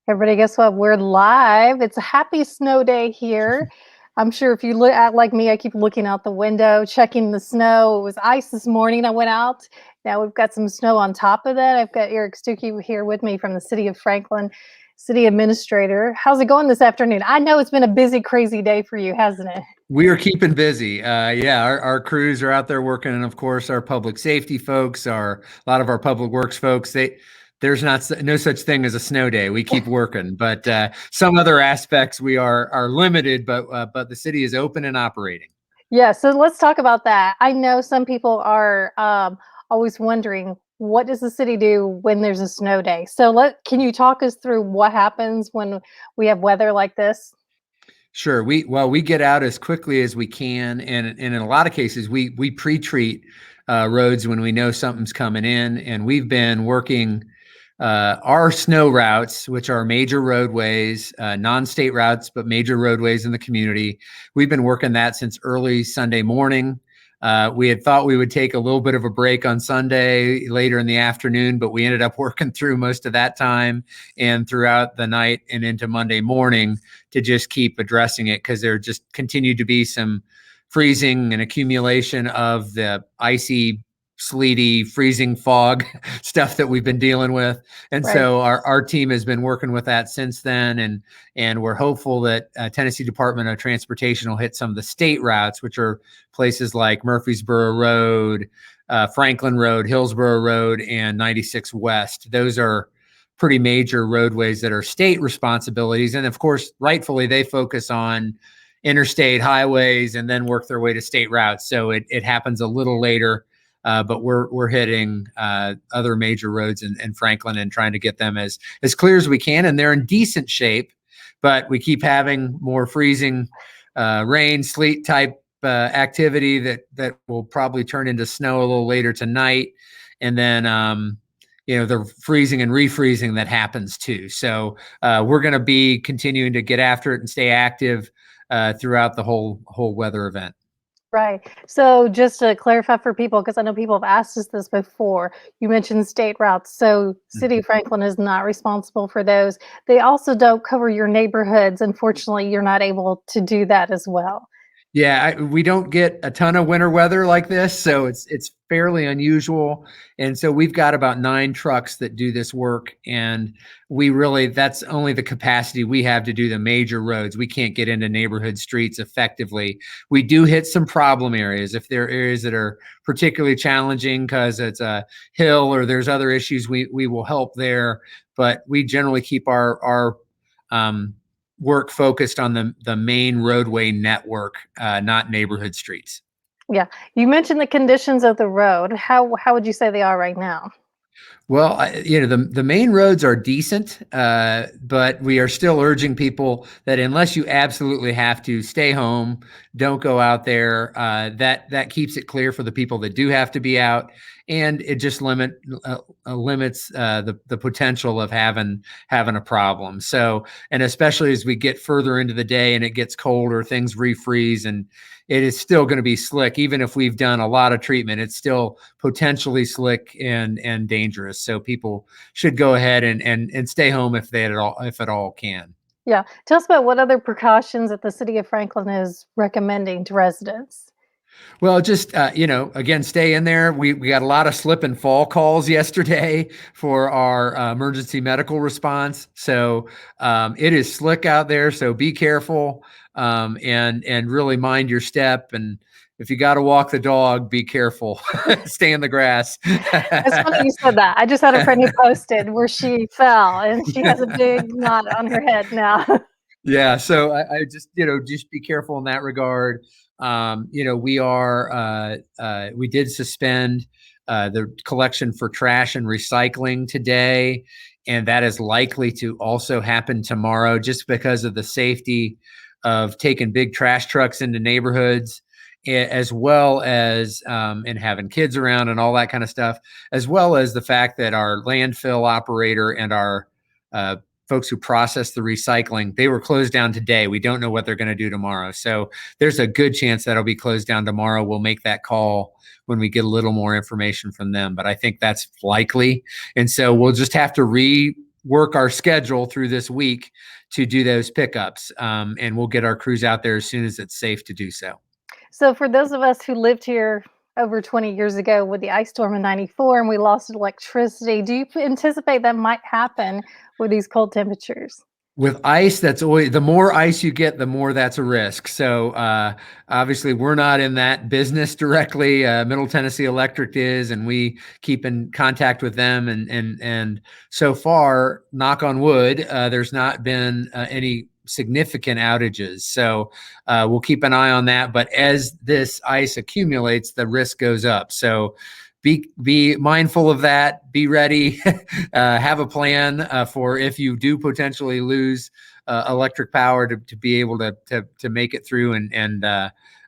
Everybody, guess what? We're live. It's a happy snow day here. I'm sure if you look at like me, I keep looking out the window, checking the snow. It was ice this morning. I went out. Now we've got some snow on top of that. I've got Eric Stuckey here with me from the city of Franklin, city administrator. How's it going this afternoon? I know it's been a busy, crazy day for you, hasn't it? We are keeping busy. Yeah, our crews are out there working, and of course, our public safety folks, a lot of our public works folks. There's no such thing as a snow day. We keep working, but some other aspects we are limited. But the city is open and operating. Yeah, so let's talk about that. I know some people are always wondering, what does the city do when there's a snow day? So can you talk us through what happens when we have weather like this? Sure. We get out as quickly as we can, and in a lot of cases, we pre-treat roads when we know something's coming in, and we've been working our snow routes, which are major roadways, non-state routes, but major roadways in the community. We've been working that since early Sunday morning. We had thought we would take a little bit of a break on Sunday later in the afternoon, but we ended up working through most of that time and throughout the night and into Monday morning to just keep addressing it, because there just continued to be some freezing and accumulation of the icy, sleety, freezing fog stuff that we've been dealing with. And Right. so our team has been working with that since then. And we're hopeful that Tennessee Department of Transportation will hit some of the state routes, which are places like Murfreesboro Road, Franklin Road, Hillsborough Road, and 96 West. Those are pretty major roadways that are state responsibilities. And of course, rightfully, they focus on interstate highways and then work their way to state routes. So it happens a little later. But we're hitting other major roads in Franklin and trying to get them as clear as we can, and they're in decent shape. But we keep having more freezing rain, sleet type activity that will probably turn into snow a little later tonight, and then the freezing and refreezing that happens too. So we're going to be continuing to get after it and stay active throughout the whole weather event. Right. So just to clarify for people, because I know people have asked us this before, you mentioned state routes. So City of Franklin is not responsible for those. They also don't cover your neighborhoods. Unfortunately, you're not able to do that as well. Yeah, we don't get a ton of winter weather like this, so it's fairly unusual. And so we've got about 9 trucks that do this work, and that's only the capacity we have to do the major roads. We can't get into neighborhood streets effectively. We do hit some problem areas. If there are areas that are particularly challenging because it's a hill or there's other issues, we will help there. But we generally keep our work focused on the main roadway network, not neighborhood streets. Yeah. You mentioned the conditions of the road. How would you say they are right now? Well, the main roads are decent, but we are still urging people that unless you absolutely have to, stay home, don't go out there. That keeps it clear for the people that do have to be out, and it just limits the potential of having a problem. So, and especially as we get further into the day and it gets colder, things refreeze, and it is still going to be slick. Even if we've done a lot of treatment, it's still potentially slick and dangerous. So people should go ahead and stay home if at all can. Yeah. Tell us about what other precautions that the city of Franklin is recommending to residents. Well, just again, stay in there. We got a lot of slip and fall calls yesterday for our emergency medical response. So it is slick out there. So be careful and really mind your step. And if you got to walk the dog, be careful. Stay in the grass. It's funny you said that. I just had a friend who posted where she fell and she has a big knot on her head now. Yeah. So I just just be careful in that regard. We did suspend the collection for trash and recycling today, and that is likely to also happen tomorrow, just because of the safety of taking big trash trucks into neighborhoods, as well as and having kids around and all that kind of stuff, as well as the fact that our landfill operator and our folks who process the recycling, they were closed down today. We don't know what they're going to do tomorrow. So there's a good chance that'll be closed down tomorrow. We'll make that call when we get a little more information from them, but I think that's likely. And so we'll just have to work our schedule through this week to do those pickups. And we'll get our crews out there as soon as it's safe to do so. So for those of us who lived here over 20 years ago with the ice storm in 94 and we lost electricity, do you anticipate that might happen with these cold temperatures? With ice, that's always, the more ice you get, the more that's a risk. So obviously, we're not in that business directly. Middle Tennessee Electric is, and we keep in contact with them. And so far, knock on wood, there's not been any significant outages. So we'll keep an eye on that. But as this ice accumulates, the risk goes up. So be mindful of that. Be ready. Have a plan for if you do potentially lose electric power to be able to make it through. And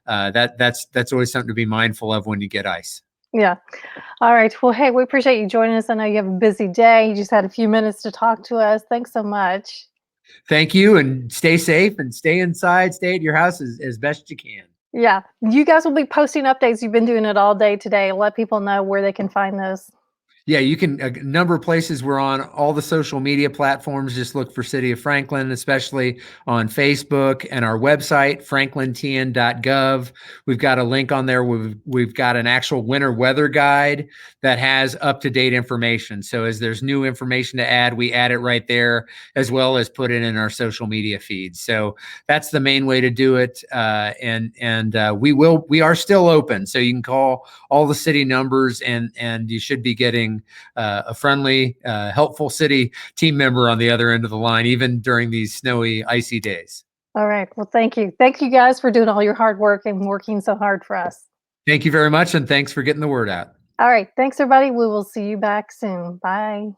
that's always something to be mindful of when you get ice. Yeah. All right. Well, hey, we appreciate you joining us. I know you have a busy day. You just had a few minutes to talk to us. Thanks so much. Thank you, and stay safe and stay inside. Stay at your house as best you can. Yeah. You guys will be posting updates. You've been doing it all day today. Let people know where they can find those. Yeah, you can, a number of places. We're on all the social media platforms. Just look for City of Franklin, especially on Facebook, and our website, franklintn.gov. We've got a link on there. We've got an actual winter weather guide that has up-to-date information. So as there's new information to add, we add it right there, as well as put it in our social media feeds. So that's the main way to do it. We are still open. So you can call all the city numbers, and you should be getting a friendly, helpful city team member on the other end of the line, even during these snowy, icy days. All right. Well, thank you. Thank you guys for doing all your hard work and working so hard for us. Thank you very much, and thanks for getting the word out. All right. Thanks, everybody. We will see you back soon. Bye.